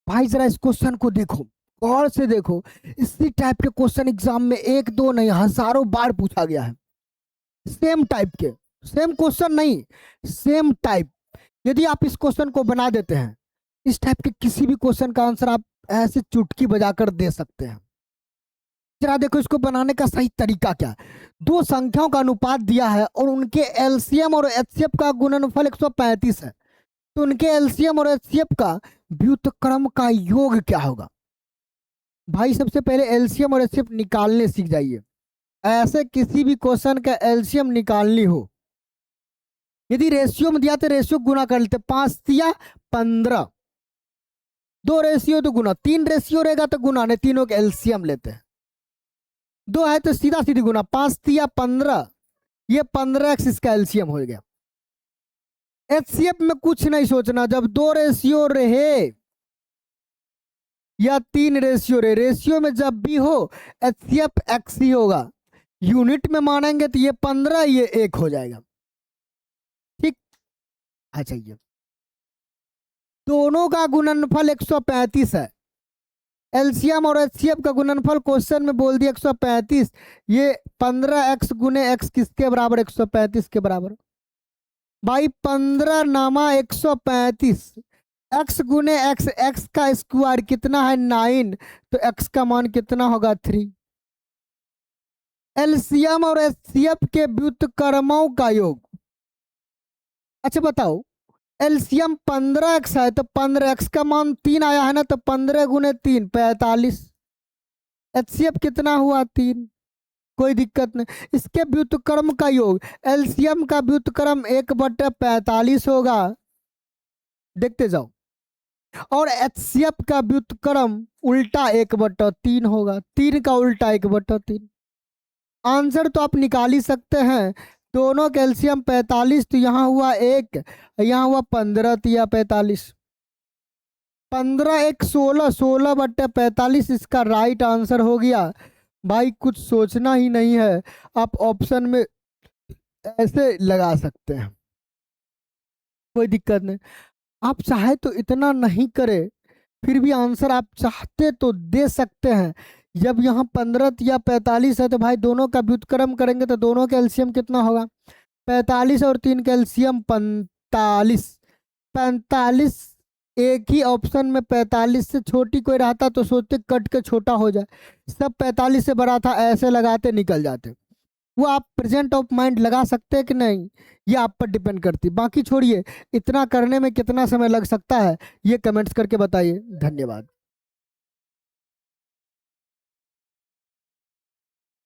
भाई जरा इस क्वेश्चन को देखो, गौर से देखो। इसी टाइप के क्वेश्चन एग्जाम में एक दो नहीं हजारों बार पूछा गया है, सेम टाइप के, सेम क्वेश्चन नहीं, सेम टाइप। यदि आप इस क्वेश्चन को बना देते हैं, इस टाइप के किसी भी क्वेश्चन का आंसर आप ऐसे चुटकी बजाकर दे सकते हैं। जरा देखो इसको बनाने का सही तरीका क्या है। दो संख्याओं का अनुपात दिया है और उनके एलसीएम और एचसीएफ का गुणनफल 135 है, तो उनके एलसीएम और एचसीएफ का व्युत्क्रम का योग क्या होगा। भाई सबसे पहले एलसीएम और एचसीएफ निकालने सीख जाइए। ऐसे किसी भी क्वेश्चन का एलसीएम निकालनी हो, यदि रेशियो में दिया तो रेशियो गुना कर लेते, 5 तिया 15, 2 रेशियो तो गुना, 3 रेशियो रहेगा तो गुना, नहीं तीनों के एलसीएम लेते हैं। 2 है तो सीधा सीधी गुना, 5 तिया 15, ये 15x इसका एलसीएम हो गया। एचसीएफ में कुछ नहीं सोचना, जब 2 रेशियो रहे या 3 रेशियो रहे, रेशियो में जब भी हो एचसीएफ एक्स ही होगा। यूनिट में मानेंगे तो ये 15 ये 1 हो जाएगा, ठीक। अच्छा ये दोनों का गुणनफल 135 है, एलसीएम और एचसीएफ का गुणनफल क्वेश्चन में बोल दिया 135, ये 15x गुने x किसके बराबर, 135 के बराबर। भाई 15 नामा 135, x गुने x, x का स्क्वायर कितना है 9, तो x का मान कितना होगा 3। एलसीएम और एचसीएफ के व्युत्क्रमों का योग। अच्छा बताओ, एलसीएम 15x है तो 15x का मान 3 आया है ना, तो 15 गुने 3 45। एचसीएफ कितना हुआ 3, कोई दिक्कत नहीं। इसके व्युत्क्रम का योग, एलसीएम का व्युत्क्रम 1/45 होगा, देखते जाओ, और एचसीएफ का व्युत्क्रम उल्टा 1/3 होगा, 3 का उल्टा 1/3। आंसर तो आप निकाल ही सकते हैं, दोनों कैल्शियम 45, तो यहाँ हुआ 1, यहाँ हुआ 15 तिया 45, 15 1 16, 16/45 इसका राइट आंसर हो गया। भाई कुछ सोचना ही नहीं है, आप ऑप्शन में ऐसे लगा सकते हैं, कोई दिक्कत नहीं। आप चाहे तो इतना नहीं करे, फिर भी आंसर आप चाहते तो दे सकते हैं। जब यहाँ 15 या 45 है तो भाई दोनों का व्युत्क्रम करेंगे तो दोनों का एलसीएम कितना होगा, 45 और 3 का एलसीएम 45। 45 एक ही ऑप्शन में 45 से छोटी कोई रहता तो सोचते कट के छोटा हो जाए, सब 45 से बड़ा था ऐसे लगाते निकल जाते। वो आप प्रेजेंट ऑफ माइंड लगा सकते हैं कि नहीं, ये आप पर डिपेंड करती। बाकी छोड़िए, इतना करने में कितना समय लग सकता है ये कमेंट्स करके बताइए। धन्यवाद।